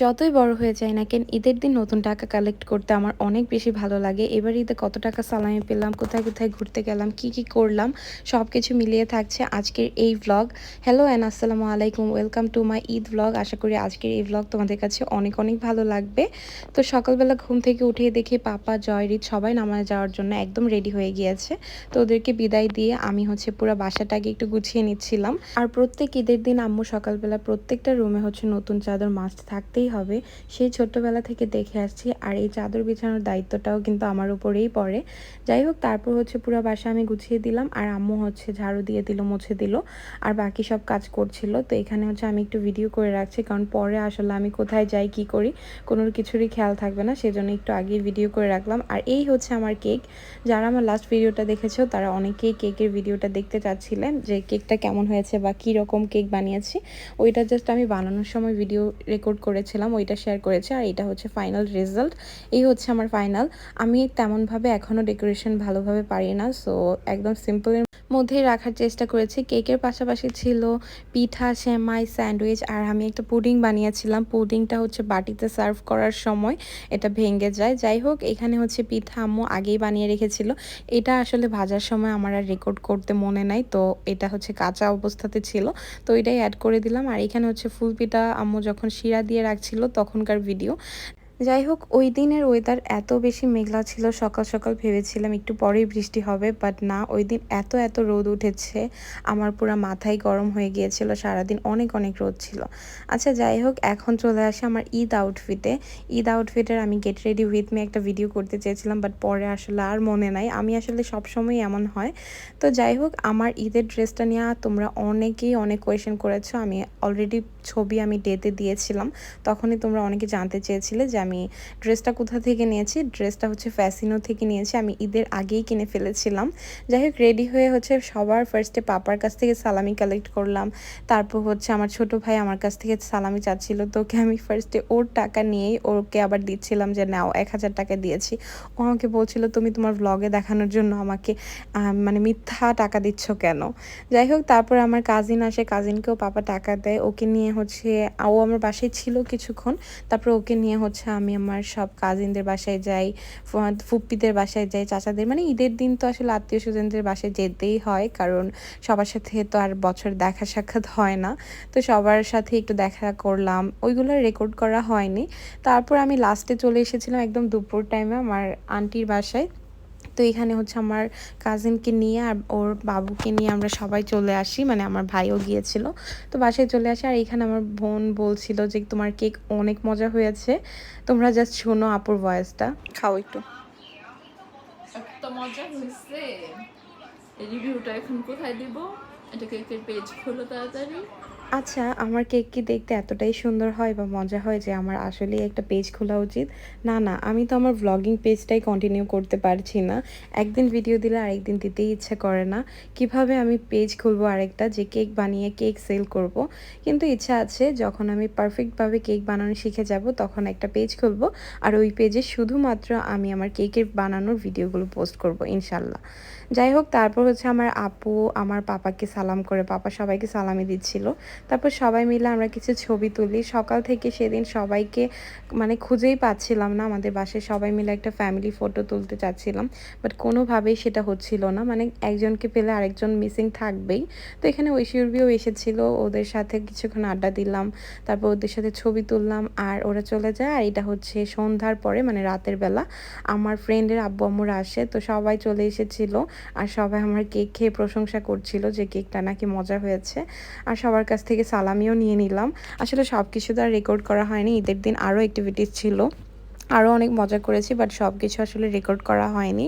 যতই বড় হয়ে যাই না কেন ঈদের দিন নতুন টাকা কালেক্ট করতে আমার অনেক বেশি ভালো লাগে। এবার ঈদে কত টাকা সালামি পেলাম, কোথায় কোথায় ঘুরতে গেলাম, কি কি করলাম সব কিছু মিলিয়ে থাকছে আজকের এই ভ্লগ। হ্যালো অ্যান্ড আসসালামু আলাইকুম, welcome to my Eid vlog. আশা করি আজকের এই ভ্লগ তোমাদের কাছে অনেক অনেক ভালো লাগবে। তো সকালবেলা ঘুম থেকে উঠে দেখি পাপা, জয়রিত সবাই নামাজে যাওয়ার জন্য একদম রেডি হয়ে গিয়েছে। তো ওদেরকে বিদায় দিয়ে আমি পুরো বাসাটাকে একটু গুছিয়ে নিচ্ছিলাম। আর প্রত্যেক ঈদের দিন আম্মু সকালবেলা প্রত্যেকটা রুমে নতুন চাদর মাস্ট থাকতেই হবে, সেই ছোট্টবেলা থেকে দেখে আসছি। আর এই চাদর বিছানোর দায়িত্বটাও কিন্তু আমার উপরেই পড়ে। যাই হোক, তারপর পুরো বাসা আমি গুছিয়ে দিলাম, আর আম্মু ঝাড়ু দিয়ে দিল, মুছে দিল, আর বাকি সব কাজ করছিল। তো এখানে আমি একটু ভিডিও করে রাখছি, কারণ পরে আসলে আমি কোথায় যাই কি করি কোনো কিছুরই খেয়াল থাকবে না, সেজন্য একটু আগেই ভিডিও করে রাখলাম। আর এই আমার কেক। যারা আমার লাস্ট ভিডিওটা দেখেছো তারা অনেকেই কেকের ভিডিওটা দেখতে চাচ্ছিলেন, যে কেকটা কেমন হয়েছে বা কী রকম কেক বানিয়েছি। ওইটা জাস্ট আমি বানানোর সময় ভিডিও রেকর্ড করেছিলাম, ওইটা শেয়ার করেছি। আর এটা ফাইনাল রেজাল্ট। এই আমার ফাইনাল। আমি তেমনভাবে এখনও ডেকোরেশন ভালোভাবে পারি না, সো একদম সিম্পলের মধ্যেই রাখার চেষ্টা করেছি। কেকের পাশাপাশি ছিল পিঠা, সেমাই, স্যান্ডউইচ, আর আমি একটা পুডিং বানিয়েছিলাম। পুডিংটা বাটিতে সার্ভ করার সময় এটা ভেঙে যায়। যাই হোক, এখানে পিঠা আম্মু আগেই বানিয়ে রেখেছিল। এটা আসলে ভাজার সময় আমার আর রেকর্ড করতে মনে নাই, তো এটা কাঁচা অবস্থাতে ছিল, তো এটাই অ্যাড করে দিলাম। আর এখানে ফুল পিঠা আম্মু যখন শিরা দিয়ে রাখছিল তখনকার ভিডিও। যাই হোক, ওই দিনের ওয়েদার এত বেশি মেঘলা ছিল, সকাল সকাল ভেবেছিলাম একটু পরেই বৃষ্টি হবে, বাট না, ওই দিন এত এত রোদ উঠেছে, আমার পুরো মাথায় গরম হয়ে গিয়েছিল। সারাদিন অনেক অনেক রোদ ছিল। আচ্ছা, যাই হোক, এখন চলে আসে আমার ঈদ আউটফিটে। ঈদ আউটফিটের আমি গেট রেডি উইথ মি একটা ভিডিও করতে চেয়েছিলাম, বাট পরে আসলে আর মনে নাই। আমি আসলে সবসময় এমন হয়। তো যাই হোক, আমার ঈদের ড্রেসটা নিয়ে তোমরা অনেকেই অনেক কোয়েশ্চেন করেছো। আমি অলরেডি ছবি আমি ডেতে দিয়েছিলাম, তখনই তোমরা অনেকে জানতে চেয়েছিলে যে আমি ড্রেসটা কোথা থেকে নিয়েছি। ড্রেসটা ফ্যাসিনো থেকে নিয়েছি, আমি ঈদের আগেই কিনে ফেলেছিলাম। যাই হোক, রেডি হয়ে সবার ফার্স্টে পাপার কাছ থেকে সালামি কালেক্ট করলাম। তারপর আমার ছোট ভাই আমার কাছ থেকে সালামি চাচ্ছিল, তো ওকে আমি ফার্স্টে ওর টাকা নিয়েই ওকে আবার দিচ্ছিলাম যে নাও 1000 টাকা দিয়েছি। ও আমাকে বলছিল তুমি তোমার ব্লগে দেখানোর জন্য আমাকে মানে মিথ্যা টাকা দিচ্ছ কেন। যাই হোক, তারপর আমার কাজিন আসে, কাজিনকেও পাপা টাকা দেয়। ওকে নিয়ে ও আমার বাসায় ছিল কিছুক্ষণ। তারপর ওকে নিয়ে আমি আমার সব কাজিনদের বাসায় যাই, ফুপ্পিদের বাসায় যাই, চাচাদের, মানে ঈদের দিন তো আসলে আত্মীয় স্বজনদের বাসায় যেতেই হয়, কারণ সবার সাথে তো আর বছর দেখা সাক্ষাৎ হয় না। তো সবার সাথে একটু দেখা করলাম, ওইগুলো রেকর্ড করা হয়নি। তারপর আমি লাস্টে চলে এসেছিলাম একদম দুপুর টাইমে আমার আন্টির বাসায়। তো এখানে আমার কাজিনকে নিয়ে আর ওর বাবুকে নিয়ে আমরা সবাই চলে আসি, মানে আমার ভাইও গিয়েছিল। তো বাসায় চলে আসি, আর এখানে আমার বোন বলছিল যে তোমার কেক অনেক মজা হয়েছে, তোমরা জাস্ট শোনো আপুর ভয়েসটা, খাও একটু। এত মজা হয়েছে। এই রিভিউটা এখন কোথায় দিব? এটা কেকের পেজ খোলো তাড়াতাড়ি। আচ্ছা, আমার কেক কি দেখতে এতটাই সুন্দর হয় বা মজা হয় যে আমার আসলেই একটা পেজ খোলা উচিত? না না, আমি তো আমার ভ্লগিং পেজটাই কন্টিনিউ করতে পারছি না। একদিন ভিডিও দিলে আরেকদিন দিতেই ইচ্ছে করে না। কিভাবে আমি পেজ খুলবো আরেকটা, যে কেক বানিয়ে কেক সেল করব? কিন্তু ইচ্ছা আছে, যখন আমি পারফেক্টভাবে কেক বানানো শিখে যাব তখন একটা পেজ খুলবো, আর ওই পেজে শুধুমাত্র আমি আমার কেকের বানানোর ভিডিওগুলো পোস্ট করব ইনশাল্লাহ। যাই হোক, তারপর আমার আপু আমার পাপাকে সালাম করে, পাপা সবাইকে সালামি দিচ্ছিল। তারপর সবাই মিলে আমরা কিছু ছবি তুলি। সকাল থেকে সেদিন সবাইকে মানে খুঁজেই পাচ্ছিলাম না, আমাদের বাসায় সবাই মিলে একটা ফ্যামিলি ফটো তুলতে চাচ্ছিলাম, বাট কোনোভাবেই সেটা হচ্ছিল না। মানে একজনকে পেলে আরেকজন মিসিং থাকবেই। তো এখানে ঐশ্বর্যও এসেছিল, ওদের সাথে কিছুক্ষণ আড্ডা দিলাম, তারপর ওদের সাথে ছবি তুললাম, আর ওরা চলে যায়। আর এটা সন্ধ্যার পরে, মানে রাতের বেলা আমার ফ্রেন্ডের আব্বু আম্মুরা আসে, তো সবাই চলে এসেছিল। আর সবাই আমার কেক খেয়ে প্রশংসা করছিল যে কেকটা নাকি মজা হয়েছে। আর সবার কাছ থেকে সালামিও নিয়ে নিলাম। আসলে সব কিছু তো আর রেকর্ড করা হয়নি, ঈদের দিন আরও অ্যাক্টিভিটিস ছিল, আরও অনেক মজা করেছি, বাট সব কিছু আসলে রেকর্ড করা হয়নি।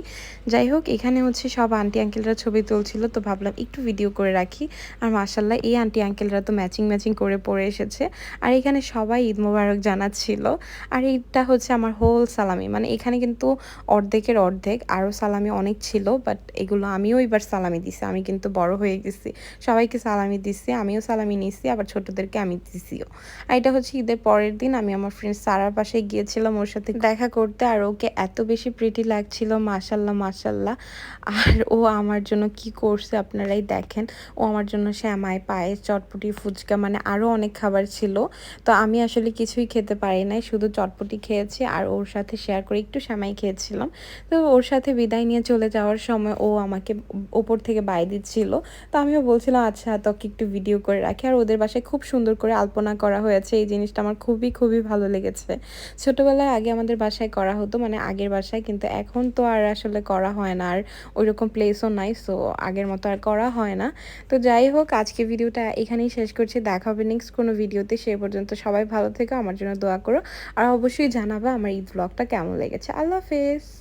যাই হোক, এখানে সব আন্টি আঙ্কেলরা ছবি তুলছিল, তো ভাবলাম একটু ভিডিও করে রাখি। আর মাশাল্লাহ, এই আন্টি আঙ্কেলরা তো ম্যাচিং ম্যাচিং করে পরে এসেছে। আর এখানে সবাই ঈদ মোবারক জানাচ্ছিল। আর এইটা আমার হোল সালামি, মানে এখানে কিন্তু অর্ধেকের অর্ধেক, আরও সালামি অনেক ছিল, বাট এগুলো আমিও এবার সালামি দিছি। আমি কিন্তু বড় হয়ে গেছি, সবাইকে সালামি দিছি, আমিও সালামি নিছি, আবার ছোটদেরকে আমি দিছিও। আর এটা ঈদের পরের দিন আমি আমার ফ্রেন্ড সারার বাসায় গিয়েছিলাম, ওর সাথে সাথে দেখা করতে। আর ওকে এত বেশি প্রিটি লাগছিল, মাশাল্লাহ মাশাল্লাহ। আর ও আমার জন্য কি করছে আপনারাই দেখেন। ও আমার জন্য সেমাই, পায়েস, চটপটি, ফুচকা মানে আরও অনেক খাবার ছিল। তো আমি আসলে কিছুই খেতে পারি নাই, শুধু চটপটি খেয়েছি আর ওর সাথে শেয়ার করে একটু সেমাই খেয়েছিলাম। তো ওর সাথে বিদায় নিয়ে চলে যাওয়ার সময় ও আমাকে ওপর থেকে বাই দিচ্ছিল। তো আমিও বলছিলাম আচ্ছা তোকে একটু ভিডিও করে রাখি। আর ওদের বাসায় খুব সুন্দর করে আলপনা করা হয়েছে, এই জিনিসটা আমার খুবই খুবই ভালো লেগেছে। ছোটোবেলায় আগে আমাদের বাসায় করা হতো, মানে আগের বাসায়, কিন্তু এখন তো আর আসলে করা হয় না, আর ওইরকম প্লেসও নাই, সো আগের মতো আর করা হয় না। তো যাই হোক, আজকে ভিডিওটা এখানেই শেষ করছি। দেখা হবে নেক্সট কোনো ভিডিওতে। সে পর্যন্ত সবাই ভালো থেকো, আমার জন্য দোয়া করো, আর অবশ্যই জানাবে আমার ঈদ ব্লগটা কেমন লেগেছে। আল্লাহ হাফেজ।